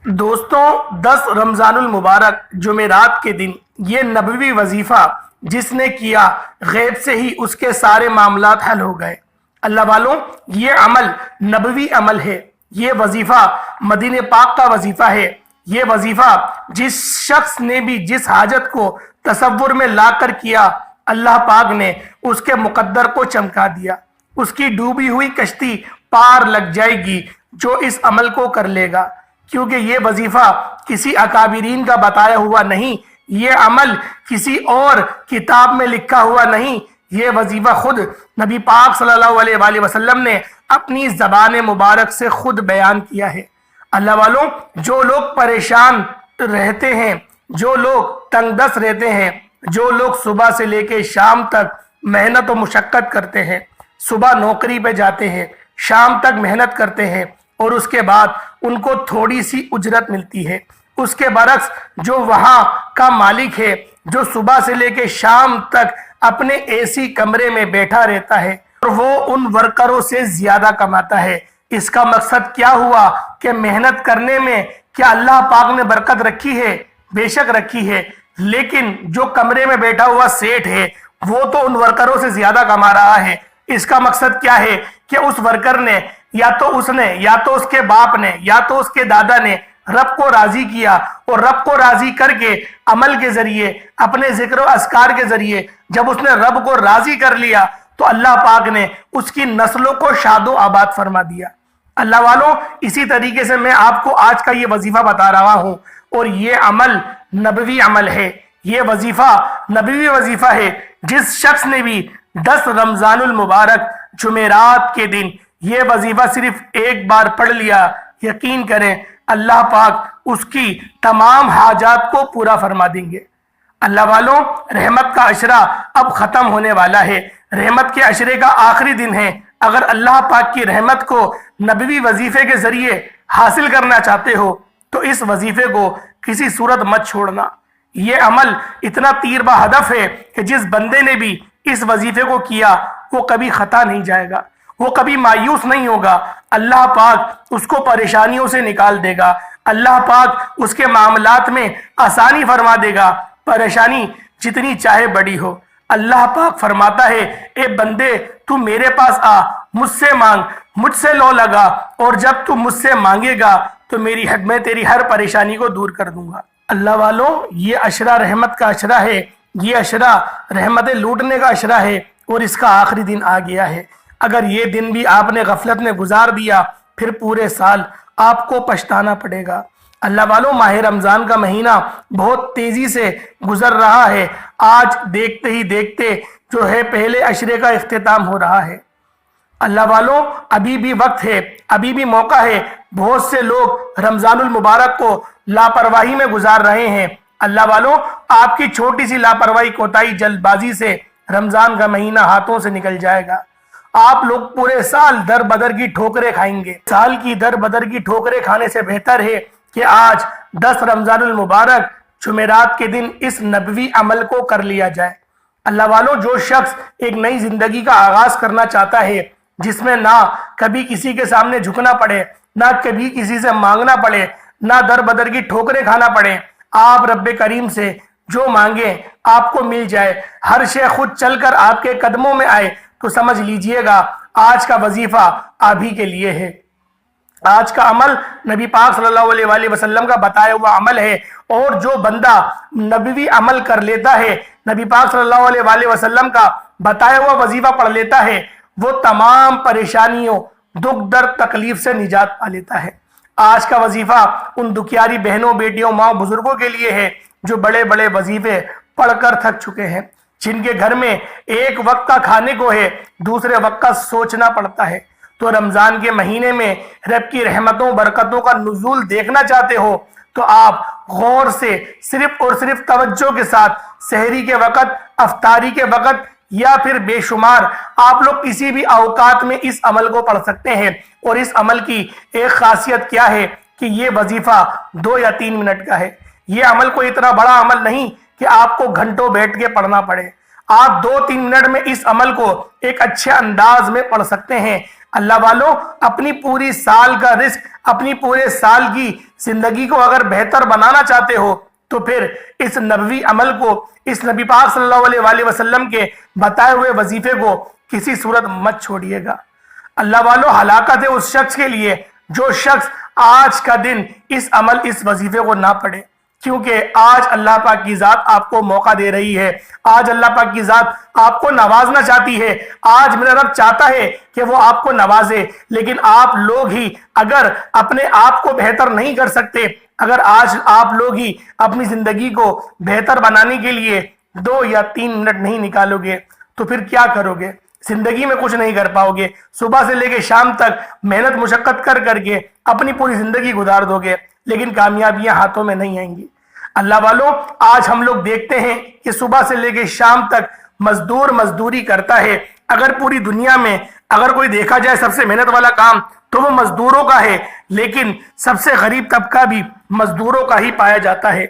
دوستوں 10 رمضان المبارک جمعرات کے دن یہ نبوی وظیفہ جس نے کیا غیب سے ہی اس کے سارے معاملات حل ہو گئے۔ اللہ والوں، یہ عمل نبوی عمل ہے، یہ وظیفہ مدینہ پاک کا وظیفہ ہے۔ یہ وظیفہ جس شخص نے بھی جس حاجت کو تصور میں لا کر کیا، اللہ پاک نے اس کے مقدر کو چمکا دیا۔ اس کی ڈوبی ہوئی کشتی پار لگ جائے گی جو اس عمل کو کر لے گا، کیونکہ یہ وظیفہ کسی اکابرین کا بتایا ہوا نہیں، یہ عمل کسی اور کتاب میں لکھا ہوا نہیں، یہ وظیفہ خود نبی پاک صلی اللہ علیہ وآلہ وسلم نے اپنی زبان مبارک سے خود بیان کیا ہے۔ اللہ والوں، جو لوگ پریشان رہتے ہیں، جو لوگ تنگ دست رہتے ہیں، جو لوگ صبح سے لے کے شام تک محنت و مشقت کرتے ہیں، صبح نوکری پہ جاتے ہیں، شام تک محنت کرتے ہیں اور اس کے بعد ان کو تھوڑی سی اجرت ملتی ہے، اس کے برعکس جو وہاں کا مالک ہے، جو صبح سے لے کے شام تک اپنے اے سی کمرے میں بیٹھا رہتا ہے اور وہ ان ورکروں سے زیادہ کماتا ہے، اس کا مقصد کیا ہوا کہ محنت کرنے میں کیا اللہ پاک نے برکت رکھی ہے؟ بے شک رکھی ہے، لیکن جو کمرے میں بیٹھا ہوا سیٹ ہے وہ تو ان ورکروں سے زیادہ کما رہا ہے۔ اس کا مقصد کیا ہے کہ اس ورکر نے یا تو اس کے باپ نے یا تو اس کے دادا نے رب کو راضی کیا، اور رب کو راضی کر کے عمل کے ذریعے، اپنے ذکر و اذکار کے ذریعے جب اس نے رب کو راضی کر لیا تو اللہ پاک نے اس کی نسلوں کو شاد و آباد فرما دیا۔ اللہ والوں، اسی طریقے سے میں آپ کو آج کا یہ وظیفہ بتا رہا ہوں، اور یہ عمل نبوی عمل ہے، یہ وظیفہ نبوی وظیفہ ہے۔ جس شخص نے بھی 10 رمضان المبارک جمعرات کے دن یہ وظیفہ صرف ایک بار پڑھ لیا، یقین کریں اللہ پاک اس کی تمام حاجات کو پورا فرما دیں گے۔ اللہ والوں، رحمت کا عشرہ اب ختم ہونے والا ہے، رحمت کے عشرے کا آخری دن ہے۔ اگر اللہ پاک کی رحمت کو نبوی وظیفے کے ذریعے حاصل کرنا چاہتے ہو تو اس وظیفے کو کسی صورت مت چھوڑنا۔ یہ عمل اتنا تیر بہ ہدف ہے کہ جس بندے نے بھی اس وظیفے کو کیا وہ کبھی خطا نہیں جائے گا، وہ کبھی مایوس نہیں ہوگا۔ اللہ پاک اس کو پریشانیوں سے نکال دے گا، اللہ پاک اس کے معاملات میں آسانی فرما دے گا، پریشانی جتنی چاہے بڑی ہو۔ اللہ پاک فرماتا ہے، اے بندے تو میرے پاس آ، مجھ سے مانگ، مجھ سے لو لگا، اور جب تو مجھ سے مانگے گا تو میں تیری ہر پریشانی کو دور کر دوں گا۔ اللہ والوں، یہ عشرہ رحمت کا عشرہ ہے، یہ عشرہ رحمتیں لوٹنے کا عشرہ ہے، اور اس کا آخری دن آ گیا ہے۔ اگر یہ دن بھی آپ نے غفلت میں گزار دیا پھر پورے سال آپ کو پچھتانا پڑے گا۔ اللہ والوں، ماہ رمضان کا مہینہ بہت تیزی سے گزر رہا ہے، آج دیکھتے ہی دیکھتے جو ہے پہلے عشرے کا اختتام ہو رہا ہے۔ اللہ والوں، ابھی بھی وقت ہے، ابھی بھی موقع ہے۔ بہت سے لوگ رمضان المبارک کو لاپرواہی میں گزار رہے ہیں۔ اللہ والوں، آپ کی چھوٹی سی لاپرواہی، کوتاہی، جلد بازی سے رمضان کا مہینہ ہاتھوں سے نکل جائے گا۔ آپ لوگ پورے سال در بدر کی ٹھوکریں کھائیں گے۔ سال کی در بدر کی ٹھوکریں کھانے سے بہتر ہے کہ آج 10 رمضان المبارک جمعرات کے دن اس نبوی عمل کو کر لیا جائے۔ اللہ والوں، جو شخص ایک نئی زندگی کا آغاز کرنا چاہتا ہے جس میں نہ کبھی کسی کے سامنے جھکنا پڑے، نہ کبھی کسی سے مانگنا پڑے، نہ در بدر کی ٹھوکریں کھانا پڑے، آپ رب کریم سے جو مانگیں آپ کو مل جائے، ہر شے خود چل کر آپ کے قدموں میں آئے، تو سمجھ لیجئے گا آج کا وظیفہ آپ ہی کے لیے ہے۔ آج کا عمل نبی پاک صلی اللہ علیہ وآلہ وسلم کا بتایا ہوا عمل ہے، اور جو بندہ نبوی عمل کر لیتا ہے، نبی پاک صلی اللہ علیہ وآلہ وسلم کا بتایا ہوا وظیفہ پڑھ لیتا ہے، وہ تمام پریشانیوں، دکھ درد، تکلیف سے نجات پا لیتا ہے۔ آج کا وظیفہ ان دکھیاری بہنوں، بیٹیوں، ماں، بزرگوں کے لیے ہے جو بڑے بڑے وظیفے پڑھ کر تھک چکے ہیں، جن کے گھر میں ایک وقت کا کھانے کو ہے، دوسرے وقت کا سوچنا پڑتا ہے۔ تو رمضان کے مہینے میں رب کی رحمتوں، برکتوں کا نزول دیکھنا چاہتے ہو تو آپ غور سے صرف اور صرف توجہ کے ساتھ سحری کے وقت، افطاری کے وقت، یا پھر بے شمار آپ لوگ کسی بھی اوقات میں اس عمل کو پڑھ سکتے ہیں۔ اور اس عمل کی ایک خاصیت کیا ہے کہ یہ وظیفہ 2 یا 3 منٹ کا ہے۔ یہ عمل کوئی اتنا بڑا عمل نہیں کہ آپ کو گھنٹوں بیٹھ کے پڑھنا پڑے۔ آپ 2-3 منٹ میں اس عمل کو ایک اچھے انداز میں پڑھ سکتے ہیں۔ اللہ والوں اپنی پوری سال کا رزق، اپنی پورے سال کی زندگی کو اگر بہتر بنانا چاہتے ہو تو پھر اس نبوی عمل کو، اس نبی پاک صلی اللہ علیہ وآلہ وسلم کے بتائے ہوئے وظیفے کو کسی صورت مت چھوڑیے گا۔ اللہ والوں ہلاکت ہے اس شخص کے لیے جو شخص آج کا دن اس عمل، اس وظیفے کو نہ پڑھے، کیونکہ آج اللہ پاک کی ذات آپ کو موقع دے رہی ہے، آج اللہ پاک کی ذات آپ کو نوازنا چاہتی ہے، آج میرا رب چاہتا ہے کہ وہ آپ کو نوازے، لیکن آپ لوگ ہی اگر اپنے آپ کو بہتر نہیں کر سکتے، اگر آج آپ لوگ ہی اپنی زندگی کو بہتر بنانے کے لیے 2 یا 3 منٹ نہیں نکالو گے تو پھر کیا کرو گے؟ زندگی میں کچھ نہیں کر پاؤ گے، صبح سے لے کے شام تک محنت مشقت کر کر کے اپنی پوری زندگی گزار دو گے، لیکن کامیابیاں ہاتھوں میں نہیں آئیں گی۔ اللہ والوں آج ہم لوگ دیکھتے ہیں کہ صبح سے لے کے شام تک مزدور مزدوری کرتا ہے۔ اگر پوری دنیا میں اگر کوئی دیکھا جائے سب سے محنت والا کام تو وہ مزدوروں کا ہے، لیکن سب سے غریب طبقہ بھی مزدوروں کا ہی پایا جاتا ہے۔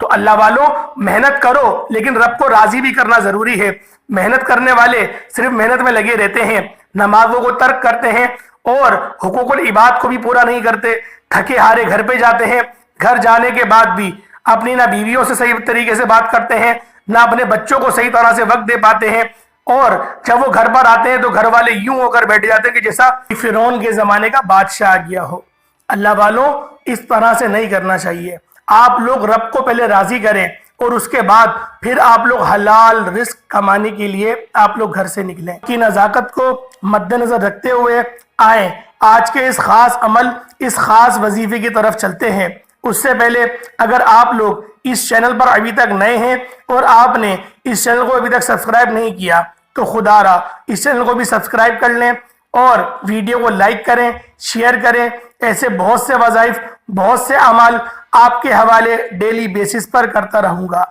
تو اللہ والوں محنت کرو، لیکن رب کو راضی بھی کرنا ضروری ہے۔ محنت کرنے والے صرف محنت میں لگے رہتے ہیں، نمازوں کو ترک کرتے ہیں اور حقوق العباد کو بھی پورا نہیں کرتے، تھکے ہارے گھر پہ جاتے ہیں، گھر جانے کے بعد بھی اپنی نہ بیویوں سے صحیح طریقے سے بات کرتے ہیں، نہ اپنے بچوں کو صحیح طرح سے وقت دے پاتے ہیں، اور جب وہ گھر پر آتے ہیں تو گھر والے یوں ہو کر بیٹھ جاتے ہیں کہ جیسا فرعون کے زمانے کا بادشاہ آ گیا ہو۔ اللہ والوں اس طرح سے نہیں کرنا چاہیے۔ آپ لوگ رب کو پہلے راضی کریں اور اس کے بعد پھر آپ لوگ حلال رزق کمانے کے لیے آپ لوگ گھر سے نکلیں۔ کی نزاکت کو مد نظر رکھتے ہوئے آئیں آج کے اس خاص عمل، اس خاص وظیفے کی طرف چلتے ہیں۔ اس سے پہلے اگر آپ لوگ اس چینل پر ابھی تک نئے ہیں اور آپ نے اس چینل کو ابھی تک سبسکرائب نہیں کیا تو خدا را اس چینل کو بھی سبسکرائب کر لیں اور ویڈیو کو لائک کریں، شیئر کریں۔ ایسے بہت سے وظائف، بہت سے اعمال آپ کے حوالے ڈیلی بیسس پر کرتا رہوں گا۔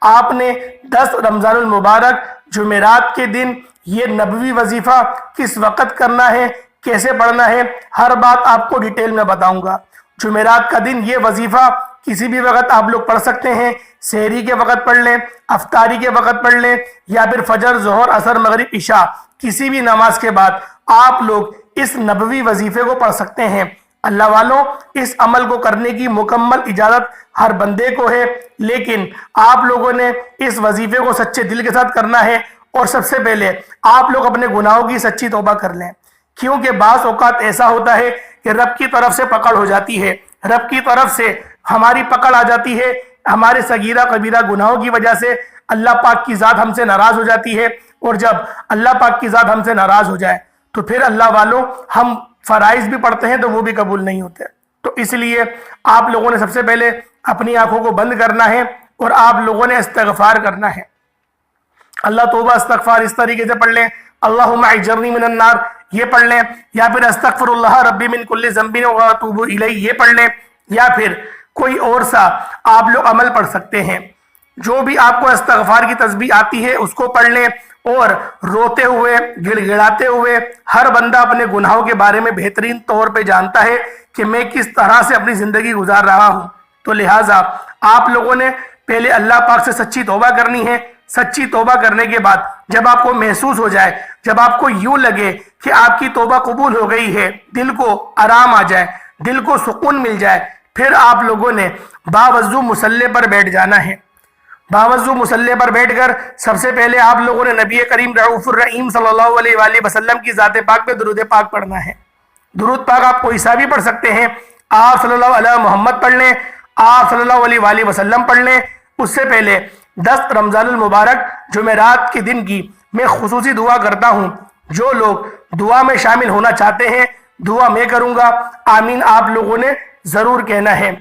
آپ نے 10 رمضان المبارک جمعرات کے دن یہ نبوی وظیفہ کس وقت کرنا ہے، کیسے پڑھنا ہے، ہر بات آپ کو ڈیٹیل میں بتاؤں گا۔ جمعرات کا دن یہ وظیفہ کسی بھی وقت آپ لوگ پڑھ سکتے ہیں، سحری کے وقت پڑھ لیں، افطاری کے وقت پڑھ لیں، یا پھر فجر، ظہر، عصر، مغرب، عشاء کسی بھی نماز کے بعد آپ لوگ اس نبوی وظیفے کو پڑھ سکتے ہیں۔ اللہ والوں اس عمل کو کرنے کی مکمل اجازت ہر بندے کو ہے، لیکن آپ لوگوں نے اس وظیفے کو سچے دل کے ساتھ کرنا ہے، اور سب سے پہلے آپ لوگ اپنے گناہوں کی سچی توبہ کر لیں، کیونکہ بعض اوقات ایسا ہوتا ہے کہ رب کی طرف سے پکڑ ہو جاتی ہے، رب کی طرف سے ہماری پکڑ آ جاتی ہے، ہمارے صغیرہ کبیرہ گناہوں کی وجہ سے اللہ پاک کی ذات ہم سے ناراض ہو جاتی ہے، اور جب اللہ پاک کی ذات ہم سے ناراض ہو جائے تو پھر اللہ والوں ہم فرائض بھی پڑھتے ہیں تو وہ بھی قبول نہیں ہوتے۔ تو اس لیے آپ لوگوں نے سب سے پہلے اپنی آنکھوں کو بند کرنا ہے اور آپ لوگوں نے استغفار کرنا ہے۔ اللہ توبہ استغفار اس طریقے سے پڑھ لیں، اللہم اجرنی من النار یہ پڑھ لیں، یا پھر استغفر اللہ ربی من کل ذنب واتوب الیہ یہ پڑھ لیں، یا پھر کوئی اور سا آپ لوگ عمل پڑھ سکتے ہیں۔ جو بھی آپ کو استغفار کی تسبیح آتی ہے اس کو پڑھ لیں، اور روتے ہوئے، گڑ گڑاتے ہوئے، ہر بندہ اپنے گناہوں کے بارے میں بہترین طور پہ جانتا ہے کہ میں کس طرح سے اپنی زندگی گزار رہا ہوں، تو لہٰذا آپ لوگوں نے پہلے اللہ پاک سے سچی توبہ کرنی ہے۔ سچی توبہ کرنے کے بعد جب آپ کو محسوس ہو جائے، جب آپ کو یوں لگے کہ آپ کی توبہ قبول ہو گئی ہے، دل کو آرام آ جائے، دل کو سکون مل جائے، پھر آپ لوگوں نے باوضو مصلی پر بیٹھ جانا ہے۔ باوضو مصلی پر بیٹھ کر سب سے پہلے آپ لوگوں نے نبی کریم رؤوف الرحیم صلی اللہ علیہ وآلہ وسلم کی ذات پاک پہ درود پاک پڑھنا ہے۔ درود پاک آپ کوئی سا بھی پڑھ سکتے ہیں، آپ صلی اللہ علیہ محمد پڑھ لیں، آپ صلی اللہ علیہ وآلہ وسلم پڑھ لیں۔ اس سے پہلے 10 رمضان المبارک جمعرات کے دن کی میں خصوصی دعا کرتا ہوں۔ جو لوگ دعا میں شامل ہونا چاہتے ہیں دعا میں کروں گا، آمین آپ لوگوں نے ضرور کہنا ہے۔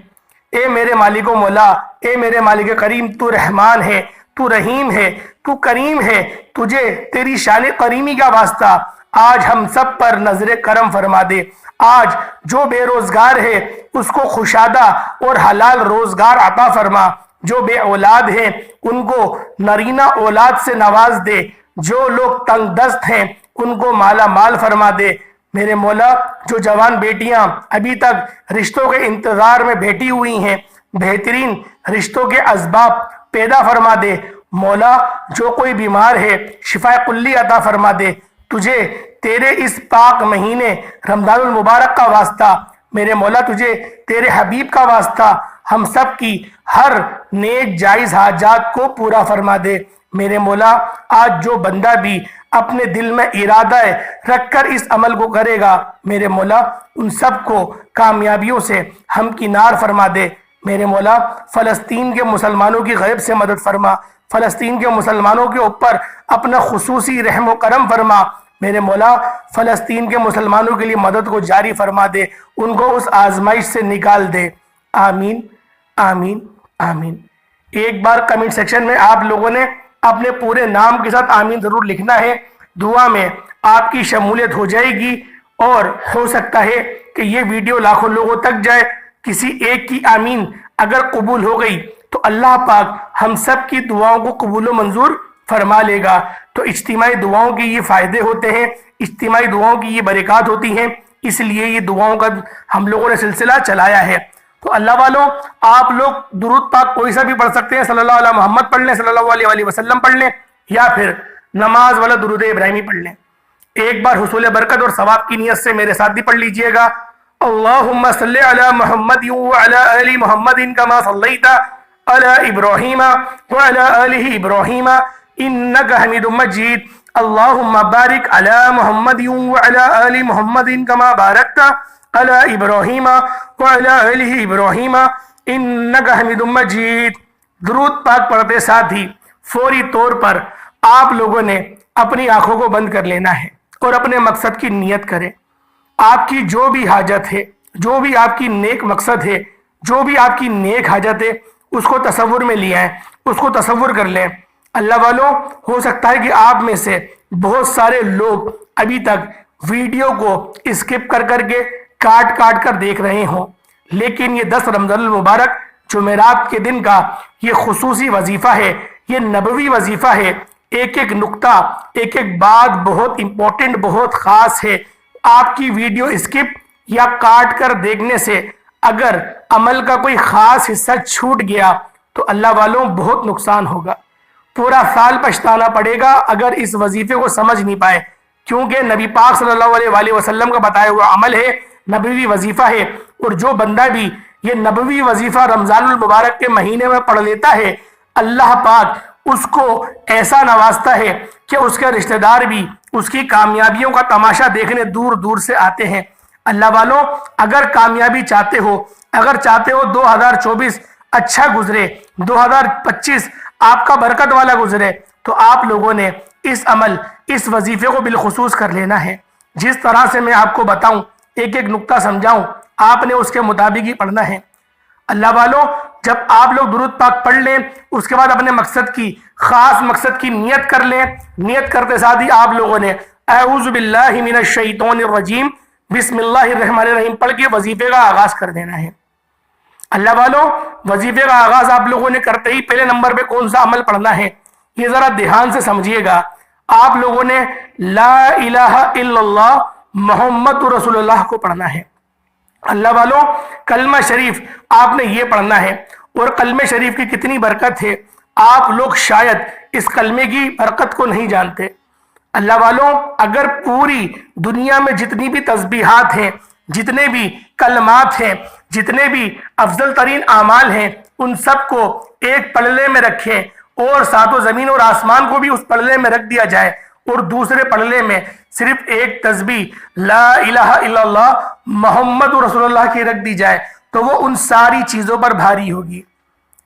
اے میرے مالک و مولا، اے میرے مالک کریم، تو رحمان ہے، تو رحیم ہے، تو کریم ہے، تجھے تیری شان کریمی کا واسطہ آج ہم سب پر نظر کرم فرما دے۔ آج جو بے روزگار ہے اس کو خوشادہ اور حلال روزگار عطا فرما، جو بے اولاد ہیں ان کو نرینہ اولاد سے نواز دے، جو لوگ تنگ دست ہیں ان کو مالا مال فرما دے۔ میرے مولا جو جوان بیٹیاں ابھی تک رشتوں کے انتظار میں بیٹھی ہوئی ہیں، بہترین رشتوں کے اسباب پیدا فرما دے۔ مولا جو کوئی بیمار ہے شفا کلی عطا فرما دے۔ تجھے تیرے اس پاک مہینے رمضان المبارک کا واسطہ، میرے مولا تجھے تیرے حبیب کا واسطہ ہم سب کی ہر نیک جائز حاجات کو پورا فرما دے۔ میرے مولا آج جو بندہ بھی اپنے دل میں ارادہ رکھ کر اس عمل کو کرے گا، میرے مولا ان سب کو کامیابیوں سے ہم کنار فرما دے۔ میرے مولا فلسطین کے مسلمانوں کی غیب سے مدد فرما، فلسطین کے مسلمانوں کے اوپر اپنا خصوصی رحم و کرم فرما۔ میرے مولا فلسطین کے مسلمانوں کے لیے مدد کو جاری فرما دے، ان کو اس آزمائش سے نکال دے۔ آمین آمین آمین۔ ایک بار کمنٹ سیکشن میں آپ لوگوں نے اپنے پورے نام کے ساتھ آمین ضرور لکھنا ہے۔ دعا میں آپ کی شمولیت ہو جائے گی اور ہو سکتا ہے کہ یہ ویڈیو لاکھوں لوگوں تک جائے۔ کسی ایک کی آمین اگر قبول ہو گئی تو اللہ پاک ہم سب کی دعاؤں کو قبول و منظور فرما لے گا۔ تو اجتماعی دعاؤں کے یہ فائدے ہوتے ہیں، اجتماعی دعاؤں کی یہ برکات ہوتی ہیں، اس لیے یہ دعاؤں کا ہم لوگوں نے سلسلہ چلایا ہے۔ تو اللہ والوں، آپ لوگ درود پاک کوئی سا بھی پڑھ سکتے ہیں، صلی اللہ علیہ محمد پڑھ لیں، صلی اللہ علیہ وآلہ وسلم پڑھ لیں، یا پھر نماز والا درود ابراہیمی پڑھ لیں۔ ایک بار حصول برکت اور ثواب کی نیت سے میرے ساتھ بھی پڑھ لیجئے گا۔ اللہم صلی علی محمد وعلی آل محمد کما صلیت علی ابراہیم وعلی آل ابراہیم انکا حمید مجید۔ اللہم بارک علی محمد وعلی آل محمد کما بارکت علی ابراہیم وعلی آل ابراہیم انکا حمید مجید۔ درود پاک پڑھتے ساتھ ہی فوری طور پر آپ لوگوں نے اپنی آنکھوں کو بند کر لینا ہے اور اپنے مقصد کی نیت کریں۔ آپ کی جو بھی حاجت ہے، جو بھی آپ کی نیک مقصد ہے، جو بھی آپ کی نیک حاجت ہے، اس کو تصور میں لے آئیں، اس کو تصور کر لیں۔ اللہ والوں، ہو سکتا ہے کہ آپ میں سے بہت سارے لوگ ابھی تک ویڈیو کو اسکپ کر کر کے کاٹ کاٹ کر دیکھ رہے ہوں، لیکن یہ 10 رمضان المبارک جمعرات کے دن کا یہ خصوصی وظیفہ ہے، یہ نبوی وظیفہ ہے۔ ایک ایک نقطہ، ایک ایک بات بہت امپورٹنٹ، بہت خاص ہے۔ آپ کی ویڈیو اسکپ یا کاٹ کر دیکھنے سے اگر عمل کا کوئی خاص حصہ چھوٹ گیا تو اللہ والوں بہت نقصان ہوگا، پورا سال پچھتانا پڑے گا اگر اس وظیفے کو سمجھ نہیں پائے، کیونکہ نبی پاک صلی اللہ علیہ وآلہ وسلم کا بتایا ہوا عمل ہے، نبوی وظیفہ ہے، اور جو بندہ بھی یہ نبوی وظیفہ رمضان المبارک کے مہینے میں پڑھ لیتا ہے، اللہ پاک اس کو ایسا نوازتا ہے کہ اس کے رشتہ دار بھی اس کی کامیابیوں کا تماشا دیکھنے دور دور سے آتے ہیں۔ اللہ والوں، اگر کامیابی چاہتے ہو، اگر چاہتے ہو 2024 اچھا گزرے، 2025 آپ کا برکت والا گزرے، تو آپ لوگوں نے اس عمل، اس وظیفے کو بالخصوص کر لینا ہے۔ جس طرح سے میں آپ کو بتاؤں، ایک ایک نقطہ سمجھاؤں، آپ نے اس کے مطابق ہی پڑھنا ہے۔ اللہ والوں، جب آپ لوگ درود پاک پڑھ لیں، اس کے بعد اپنے مقصد کی، خاص مقصد کی نیت کر لیں۔ نیت کرتے ساتھ ہی آپ لوگوں نے اعوذ باللہ من الشیطان الرجیم بسم اللہ الرحمن الرحیم پڑھ کے وظیفے کا آغاز کر دینا ہے۔ اللہ والوں، وظیفے کا آغاز آپ لوگوں نے کرتے ہی پہلے نمبر پہ کون سا عمل پڑھنا ہے، یہ ذرا دھیان سے سمجھیے گا۔ آپ لوگوں نے لا الہ الا اللہ محمد رسول اللہ کو پڑھنا ہے۔ اللہ والوں، کلمہ شریف آپ نے یہ پڑھنا ہے، اور کلمہ شریف کی کتنی برکت ہے آپ لوگ شاید اس کلمے کی برکت کو نہیں جانتے۔ اللہ والوں، اگر پوری دنیا میں جتنی بھی تسبیحات ہیں، جتنے بھی کلمات ہیں، جتنے بھی افضل ترین اعمال ہیں، ان سب کو ایک پلڑے میں رکھیں، اور ساتوں زمین اور آسمان کو بھی اس پلڑے میں رکھ دیا جائے، اور دوسرے پلڑے میں صرف ایک تسبیح لا الہ الا اللہ محمد رسول اللہ کی رکھ دی جائے، تو وہ ان ساری چیزوں پر بھاری ہوگی۔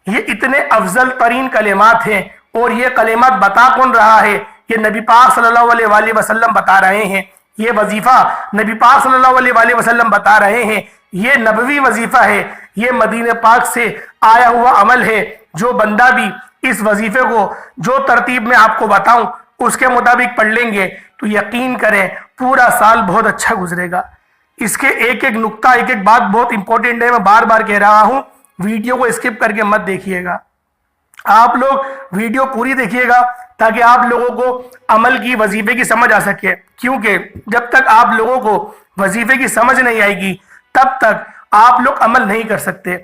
یہ اتنے افضل ترین کلمات ہیں، اور یہ کلمات بتا کون رہا ہے؟ یہ نبی پاک صلی اللہ علیہ وآلہ وسلم بتا رہے ہیں۔ یہ وظیفہ نبی پاک صلی اللہ علیہ وآلہ وسلم بتا رہے ہیں۔ یہ نبوی وظیفہ ہے، یہ مدینہ پاک سے آیا ہوا عمل ہے۔ جو بندہ بھی اس وظیفے کو جو ترتیب میں آپ کو بتاؤں اس کے مطابق پڑھ لیں گے تو یقین کریں پورا سال بہت اچھا گزرے گا۔ اس کے ایک ایک نقطہ، ایک ایک بات بہت امپورٹنٹ ہے، میں بار بار کہہ رہا ہوں، ویڈیو کو اسکپ کر کے مت دیکھیے گا۔ آپ لوگ ویڈیو پوری دیکھیے گا تاکہ آپ لوگوں کو عمل کی، وظیفے کی سمجھ آ سکے، کیونکہ جب تک آپ لوگوں کو وظیفے کی سمجھ نہیں آئے گی تب تک آپ لوگ عمل نہیں کر سکتے۔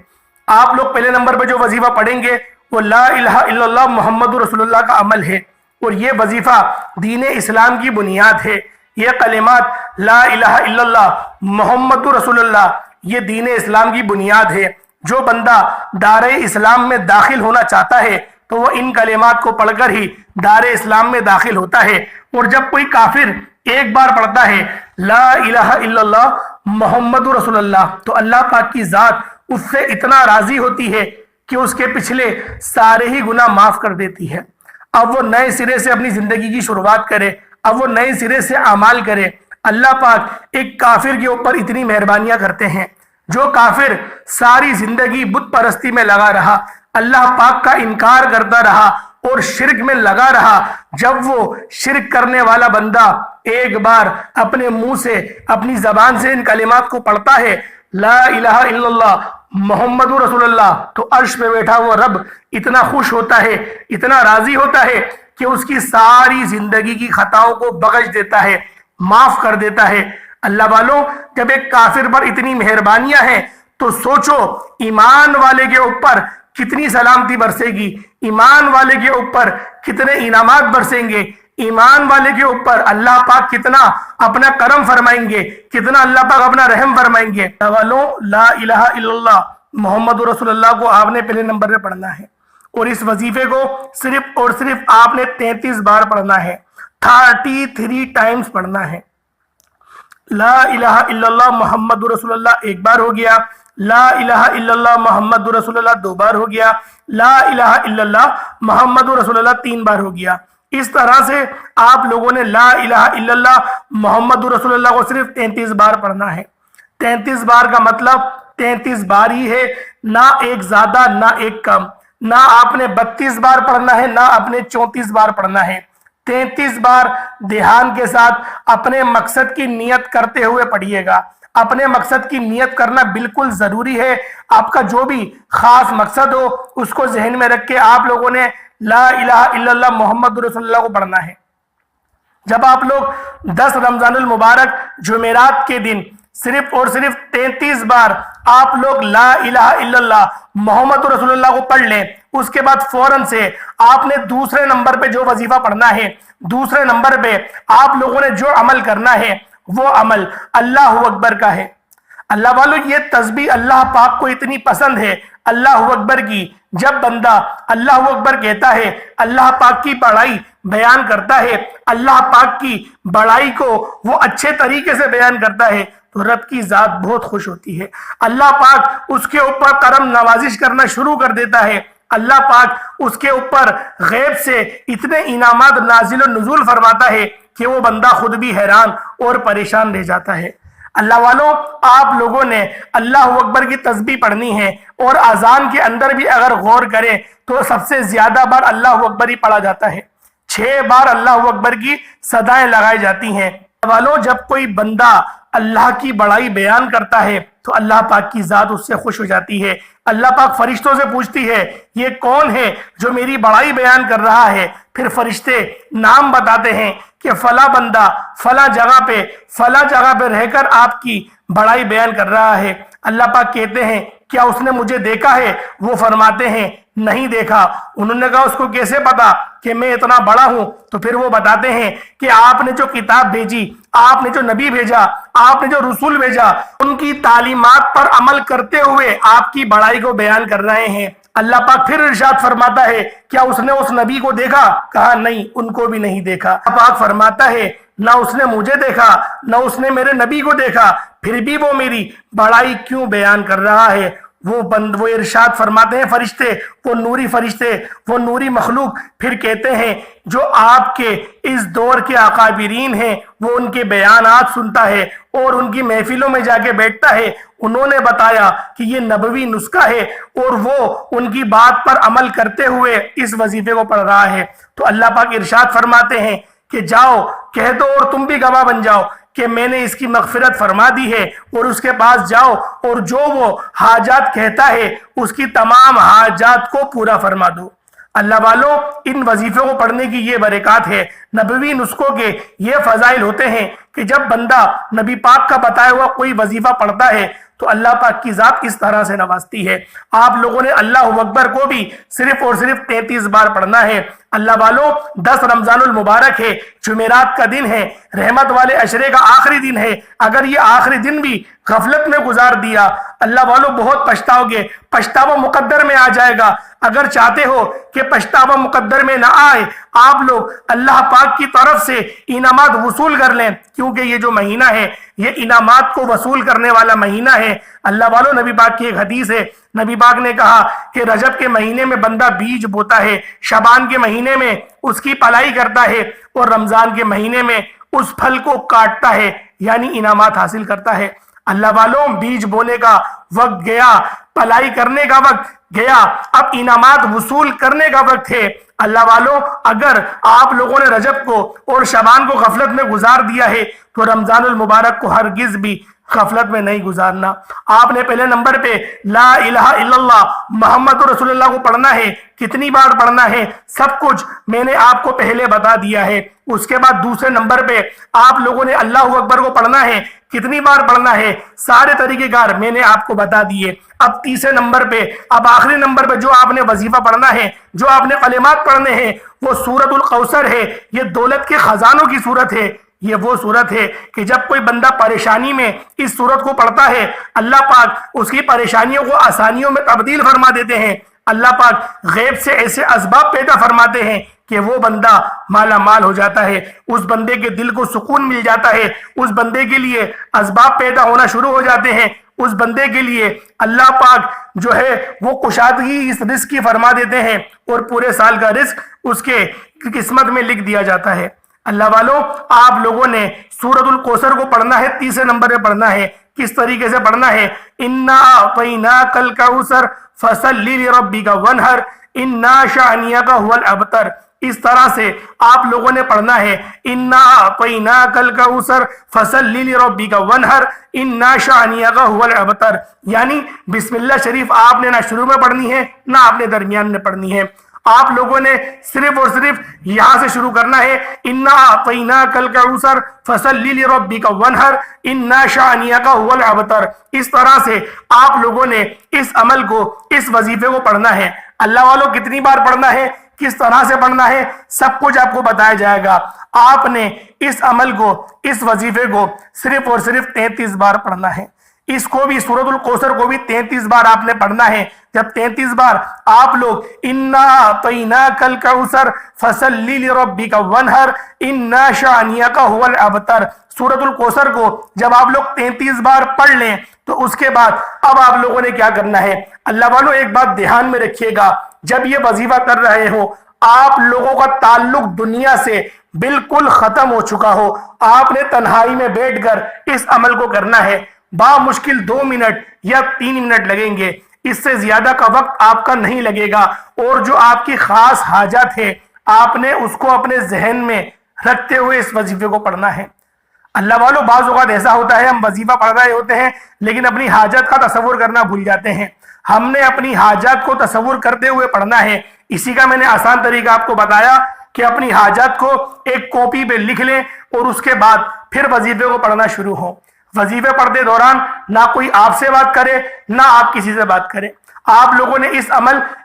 آپ لوگ پہلے نمبر پہ جو وظیفہ پڑھیں گے وہ لا الہ الا اللہ محمد رسول اللہ کا عمل ہے، اور یہ وظیفہ دین اسلام کی بنیاد ہے۔ یہ کلمات لا الہ الا اللہ محمد رسول اللہ یہ دین اسلام کی بنیاد ہے۔ جو بندہ دار اسلام میں داخل ہونا چاہتا ہے تو وہ ان کلمات کو پڑھ کر ہی دار اسلام میں داخل ہوتا ہے۔ اور جب کوئی کافر ایک بار پڑھتا ہے لا الہ الا اللہ محمد رسول اللہ تو اللہ پاک کی ذات اس سے اتنا راضی ہوتی ہے کہ اس کے پچھلے سارے ہی گناہ معاف کر دیتی ہے۔ اب وہ نئے سرے سے اپنی زندگی کی شروعات کرے، اب وہ نئے سرے سے اعمال کرے۔ اللہ پاک ایک کافر کے اوپر اتنی مہربانیاں کرتے ہیں۔ جو کافر ساری زندگی بت پرستی میں لگا رہا، اللہ پاک کا انکار کرتا رہا اور شرک میں لگا رہا، جب وہ شرک کرنے والا بندہ ایک بار اپنے منہ سے اپنی زبان سے ان کلمات کو پڑھتا ہے لا الہ الا اللہ محمد رسول اللہ، تو عرش پہ بیٹھا ہوا رب اتنا خوش ہوتا ہے، اتنا راضی ہوتا ہے کہ اس کی ساری زندگی کی خطاؤں کو بخش دیتا ہے، معاف کر دیتا ہے۔ اللہ والوں، جب ایک کافر پر اتنی مہربانیاں ہیں تو سوچو ایمان والے کے اوپر کتنی سلامتی برسے گی، ایمان والے کے اوپر کتنے انعامات برسیں گے، ایمان والے کے اوپر اللہ پاک کتنا اپنا کرم فرمائیں گے، کتنا اللہ پاک اپنا رحم فرمائیں گے۔ اللہ والوں، لا الہ الا اللہ محمد رسول اللہ کو آپ نے پہلے نمبر پہ پڑھنا ہے، اور اس وظیفے کو صرف اور صرف آپ نے 33 بار پڑھنا ہے، 33 ٹائمز پڑھنا ہے۔ لا الہ الا اللہ محمد رسول اللہ ایک بار ہو گیا، لا الہ الا اللہ محمد رسول اللہ 2 بار ہو گیا، لا الہ الا اللہ محمد رسول اللہ 3 بار ہو گیا۔ اس طرح سے آپ لوگوں نے لا الہ الا اللہ محمد رسول اللہ کو صرف 33 بار پڑھنا ہے۔ 33 بار کا مطلب 33 بار ہی ہے، نہ ایک زیادہ نہ ایک کم، نہ آپ نے 32 بار پڑھنا ہے نہ آپ نے 34 بار پڑھنا ہے۔ 33 بار دھیان کے ساتھ اپنے مقصد کی نیت کرتے ہوئے پڑھیے گا۔ اپنے مقصد کی نیت کرنا بالکل ضروری ہے۔ آپ کا جو بھی خاص مقصد ہو اس کو ذہن میں رکھ کے آپ لوگوں نے لا الہ الا اللہ محمد رسول اللہ کو پڑھنا ہے۔ جب آپ لوگ 10 رمضان المبارک جمعرات کے دن صرف اور صرف 33 بار آپ لوگ لا الہ الا اللہ محمد رسول اللہ کو پڑھ لیں، اس کے بعد فوراً سے آپ نے دوسرے نمبر پہ جو وظیفہ پڑھنا ہے، دوسرے نمبر پہ آپ لوگوں نے جو عمل کرنا ہے وہ عمل اللہ اکبر کا ہے۔ اللہ والو، یہ تسبیح اللہ پاک کو اتنی پسند ہے اللہ اکبر کی۔ جب بندہ اللہ اکبر کہتا ہے، اللہ پاک کی بڑائی بیان کرتا ہے، اللہ پاک کی بڑائی کو وہ اچھے طریقے سے بیان کرتا ہے تو رب کی ذات بہت خوش ہوتی ہے۔ اللہ پاک اس کے اوپر کرم نوازش کرنا شروع کر دیتا ہے۔ اللہ پاک اس کے اوپر غیب سے اتنے انعامات نازل و نزول فرماتا ہے کہ وہ بندہ خود بھی حیران اور پریشان رہ جاتا ہے۔ اللہ والوں، آپ لوگوں نے اللہ اکبر کی تسبیح پڑھنی ہے، اور اذان کے اندر بھی اگر غور کریں تو سب سے زیادہ بار اللہ اکبر ہی پڑھا جاتا ہے۔ 6 بار اللہ اکبر کی صدائیں لگائی جاتی ہیں۔ اللہ والوں، جب کوئی بندہ اللہ کی بڑائی بیان کرتا ہے تو اللہ پاک کی ذات اس سے خوش ہو جاتی ہے۔ اللہ پاک فرشتوں سے پوچھتی ہے یہ کون ہے جو میری بڑائی بیان کر رہا ہے؟ پھر فرشتے نام بتاتے ہیں کہ فلاں بندہ فلاں جگہ پہ رہ کر آپ کی بڑائی بیان کر رہا ہے۔ اللہ پاک کہتے ہیں کیا اس نے مجھے دیکھا ہے؟ وہ فرماتے ہیں نہیں دیکھا۔ انہوں نے کہا اس کو کیسے پتا کہ میں اتنا بڑا ہوں؟ تو پھر وہ بتاتے ہیں کہ آپ نے جو کتاب بھیجی، آپ نے جو نبی بھیجا، آپ نے جو رسول بھیجا، ان کی تعلیمات پر عمل کرتے ہوئے آپ کی بڑائی کو بیان کر رہے ہیں۔ اللہ پاک پھر ارشاد فرماتا ہے کیا اس نے اس نبی کو دیکھا؟ کہا نہیں، ان کو بھی نہیں دیکھا۔ اللہ پاک فرماتا ہے نہ اس نے مجھے دیکھا نہ اس نے میرے نبی کو دیکھا، پھر بھی وہ میری بڑائی کیوں بیان کر رہا ہے؟ وہ ارشاد فرماتے ہیں فرشتے، وہ نوری فرشتے، وہ نوری مخلوق پھر کہتے ہیں جو آپ کے اس دور کے اکابرین ہیں وہ ان کے بیانات سنتا ہے اور ان کی محفلوں میں جا کے بیٹھتا ہے، انہوں نے بتایا کہ یہ نبوی نسخہ ہے اور وہ ان کی بات پر عمل کرتے ہوئے اس وظیفے کو پڑھ رہا ہے۔ تو اللہ پاک ارشاد فرماتے ہیں کہ جاؤ کہہ دو اور تم بھی گواہ بن جاؤ کہ میں نے اس کی مغفرت فرما دی ہے، اور اس کے پاس جاؤ اور جو وہ حاجات کہتا ہے اس کی تمام حاجات کو پورا فرما دو۔ اللہ والوں، ان وظیفوں کو پڑھنے کی یہ برکات ہے، نبوی نسخوں کے یہ فضائل ہوتے ہیں کہ جب بندہ نبی پاک کا بتایا ہوا کوئی وظیفہ پڑھتا ہے تو اللہ پاک کی ذات اس طرح سے نوازتی ہے۔ آپ لوگوں نے اللہ اکبر کو بھی صرف اور صرف 33 بار پڑھنا ہے۔ اللہ والوں 10 رمضان المبارک ہے، جمعرات کا دن ہے، رحمت والے عشرے کا آخری دن ہے۔ اگر یہ آخری دن بھی غفلت میں گزار دیا اللہ والوں بہت پچھتاؤ گے، پچھتاوا مقدر میں آ جائے گا۔ اگر چاہتے ہو کہ پچھتاوا مقدر میں نہ آئے، آپ لوگ اللہ پاک کی طرف سے انعامات وصول کر لیں، کیونکہ یہ جو مہینہ ہے یہ انعامات کو وصول کرنے والا مہینہ ہے۔ اللہ والوں نبی پاک کی ایک حدیث ہے، نبی پاک نے کہا کہ رجب کے مہینے میں بندہ بیج بوتا ہے، شعبان کے مہینے میں اس کی پلائی کرتا ہے، اور رمضان کے مہینے میں اس پھل کو کاٹتا ہے، یعنی انعامات حاصل کرتا ہے۔ اللہ والوں بیج بونے کا وقت گیا، پلائی کرنے کا وقت گیا، اب انعامات وصول کرنے کا وقت ہے۔ اللہ والوں اگر آپ لوگوں نے رجب کو اور شعبان کو غفلت میں گزار دیا ہے تو رمضان المبارک کو ہرگز بھی غفلت میں نہیں گزارنا۔ آپ نے پہلے نمبر پہ لا الہ الا اللہ محمد رسول اللہ کو پڑھنا ہے، کتنی بار پڑھنا ہے سب کچھ میں نے آپ کو پہلے بتا دیا ہے۔ اس کے بعد دوسرے نمبر پہ آپ لوگوں نے اللہ اکبر کو پڑھنا ہے، کتنی بار پڑھنا ہے سارے طریقہ کار میں نے آپ کو بتا دیے۔ اب تیسرے نمبر پہ، اب آخری نمبر پہ جو آپ نے وظیفہ پڑھنا ہے، جو آپ نے کلمات پڑھنے ہیں، وہ سورۃ الکوثر ہے۔ یہ دولت کے خزانوں کی صورت ہے، یہ وہ صورت ہے کہ جب کوئی بندہ پریشانی میں اس صورت کو پڑھتا ہے اللہ پاک اس کی پریشانیوں کو آسانیوں میں تبدیل فرما دیتے ہیں۔ اللہ پاک غیب سے ایسے اسباب پیدا فرماتے ہیں کہ وہ بندہ مالا مال ہو جاتا ہے، اس بندے کے دل کو سکون مل جاتا ہے، اس بندے کے لیے اسباب پیدا ہونا شروع ہو جاتے ہیں، اس بندے کے لیے اللہ پاک جو ہے وہ کشادگی اس رزق کی فرما دیتے ہیں، اور پورے سال کا رزق اس کے قسمت میں لکھ دیا جاتا ہے۔ اللہ والوں آپ لوگوں نے سورۃ الکوثر کو پڑھنا ہے، تیسرے نمبر پہ پڑھنا ہے۔ کس طریقے سے پڑھنا ہے؟ انا اعطیناک الکوثر فصل لربک وانحر انا شانئک هو الابتر۔ اس طرح سے آپ لوگوں نے پڑھنا ہے انا اعطیناک الکوثر فصل لربک وانحر انا شانئک هو الابتر، یعنی بسم اللہ شریف آپ نے نہ شروع میں پڑھنی ہے نہ آپ نے درمیان میں پڑھنی ہے، آپ لوگوں نے صرف اور صرف یہاں سے شروع کرنا ہے انا اعطیناک الکوثر فصل لربک وانحر انا شانئک هو الابتر۔ اس طرح سے آپ لوگوں نے اس عمل کو، اس وظیفے کو پڑھنا ہے۔ اللہ والوں کتنی بار پڑھنا ہے، کس طرح سے پڑھنا ہے، سب کچھ آپ کو بتایا جائے گا۔ آپ نے اس عمل کو، اس وظیفے کو صرف اور صرف 33 بار پڑھنا ہے۔ اس کو بھی سورۃ الکوثر کو بھی 33 بار آپ نے پڑھنا ہے۔ جب 33 بار آپ لوگ انا اعطیناک الکوثر فصل لربک وانحر انا شانئک هو الابتر سورۃ الکوثر کو جب آپ لوگ 33 بار پڑھ لیں تو اس کے بعد اب آپ لوگوں نے کیا کرنا ہے؟ اللہ والوں ایک بات دھیان میں رکھیے گا، جب یہ وظیفہ کر رہے ہو آپ لوگوں کا تعلق دنیا سے بالکل ختم ہو چکا ہو، آپ نے تنہائی میں بیٹھ کر اس عمل کو کرنا ہے۔ بامشکل 2 منٹ یا 3 منٹ لگیں گے، اس سے زیادہ کا وقت آپ کا نہیں لگے گا، اور جو آپ کی خاص حاجت ہے آپ نے اس کو اپنے ذہن میں رکھتے ہوئے اس وظیفے کو پڑھنا ہے۔ اللہ والوں بعض اوقات ایسا ہوتا ہے ہم وظیفہ پڑھ رہے ہوتے ہیں لیکن اپنی حاجت کا تصور کرنا بھول جاتے ہیں۔ ہم نے اپنی حاجت کو تصور کرتے ہوئے پڑھنا ہے۔ اسی کا میں نے آسان طریقہ آپ کو بتایا کہ اپنی حاجت کو ایک کاپی پہ لکھ لیں اور اس کے بعد پھر وظیفے کو پڑھنا شروع ہو۔ وظیفے پڑھتے دوران نہ کوئی آپ سے بات کرے نہ آپ کسی سے بات کرے۔ آپ لوگوں نے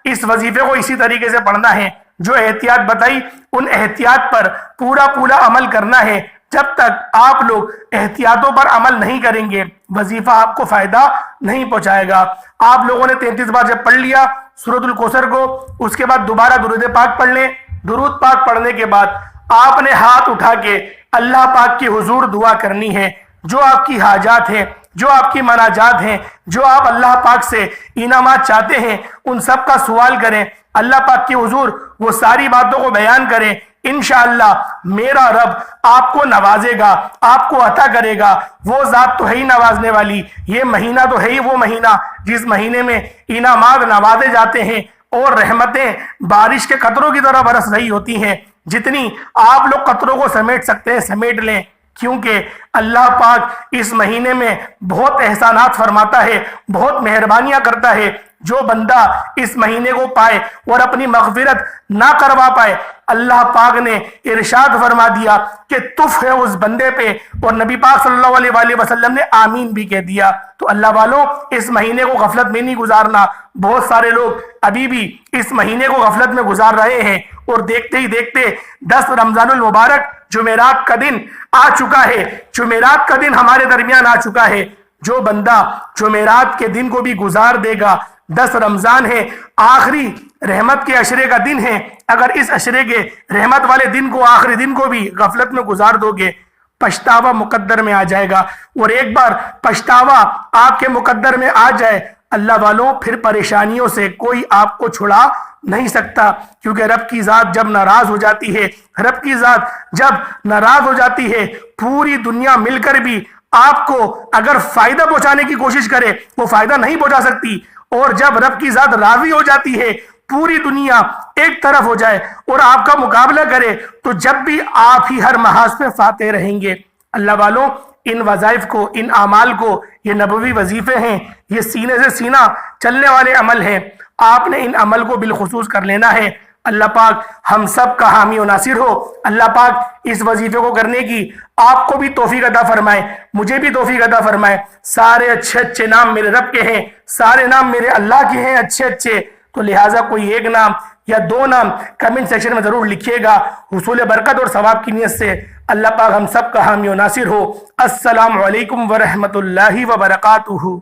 اس وظیفے کو اسی طریقے سے پڑھنا ہے۔ جو احتیاط بتائی ان احتیاط پر پورا عمل کرنا ہے۔ جب تک آپ لوگ احتیاطوں پر عمل نہیں کریں گے وظیفہ آپ کو فائدہ نہیں پہنچائے گا۔ آپ لوگوں نے 33 بار جب پڑھ لیا سورۃ الکوثر کو، اس کے بعد دوبارہ درود پاک پڑھ لیں۔ درود پاک پڑھنے کے بعد آپ نے ہاتھ اٹھا کے اللہ پاک کی حضور دعا کرنی ہے۔ جو آپ کی حاجات ہیں، جو آپ کی مناجات ہیں، جو آپ اللہ پاک سے انعامات چاہتے ہیں ان سب کا سوال کریں، اللہ پاک کی حضور وہ ساری باتوں کو بیان کریں۔ انشاءاللہ میرا رب آپ کو نوازے گا، آپ کو عطا کرے گا۔ وہ ذات تو ہے ہی نوازنے والی، یہ مہینہ تو ہے ہی وہ مہینہ جس مہینے میں انعامات نوازے جاتے ہیں اور رحمتیں بارش کے قطروں کی طرح برس رہی ہوتی ہیں۔ جتنی آپ لوگ قطروں کو سمیٹ سکتے ہیں سمیٹ لیں، کیونکہ اللہ پاک اس مہینے میں بہت احسانات فرماتا ہے، بہت مہربانیاں کرتا ہے۔ جو بندہ اس مہینے کو پائے اور اپنی مغفرت نہ کروا پائے اللہ پاک نے ارشاد فرما دیا کہ تف ہے اس بندے پہ، اور نبی پاک صلی اللہ علیہ وآلہ وسلم نے آمین بھی کہہ دیا۔ تو اللہ والوں اس مہینے کو غفلت میں نہیں گزارنا۔ بہت سارے لوگ ابھی بھی اس مہینے کو غفلت میں گزار رہے ہیں، اور دیکھتے ہی دیکھتے 10 رمضان المبارک جمعرات کا دن آ چکا ہے، جمعرات کا دن ہمارے درمیان آ چکا ہے۔ جو بندہ جمعرات کے دن کو بھی گزار دے گا، 10 رمضان ہے، آخری رحمت کے عشرے کا دن ہے، اگر اس عشرے کے رحمت والے دن کو، آخری دن کو بھی غفلت میں گزار دو گے، پچھتاوا مقدر میں آ جائے گا۔ اور ایک بار پچھتاوا آپ کے مقدر میں آ جائے اللہ والوں، پھر پریشانیوں سے کوئی آپ کو چھڑا نہیں سکتا، کیونکہ رب کی ذات جب ناراض ہو جاتی ہے، رب کی ذات جب ناراض ہو جاتی ہے، پوری دنیا مل کر بھی آپ کو اگر فائدہ پہنچانے کی کوشش کرے وہ فائدہ نہیں پہنچا سکتی، اور جب رب کی ذات راضی ہو جاتی ہے، پوری دنیا ایک طرف ہو جائے اور آپ کا مقابلہ کرے، تو جب بھی آپ ہی ہر محاذ میں فاتح رہیں گے۔ اللہ والوں، ان وظائف کو، ان اعمال کو، یہ نبوی وظیفے ہیں، یہ سینے سے سینہ چلنے والے عمل ہیں، آپ نے ان عمل کو بالخصوص کر لینا ہے۔ اللہ پاک ہم سب کا حامی و ناصر ہو۔ اللہ پاک اس وظیفے کو کرنے کی آپ کو بھی توفیق عطا فرمائے، مجھے بھی توفیق عطا فرمائے۔ سارے اچھے اچھے نام میرے رب کے ہیں، سارے نام میرے اللہ کے ہیں اچھے اچھے، تو لہٰذا کوئی ایک نام یا 2 نام کمنٹ سیکشن میں ضرور لکھیے گا، حصول برکت اور ثواب کی نیت سے۔ اللہ پاک ہم سب کا حامی و ناصر ہو۔ السلام علیکم ورحمۃ اللہ وبرکاتہ۔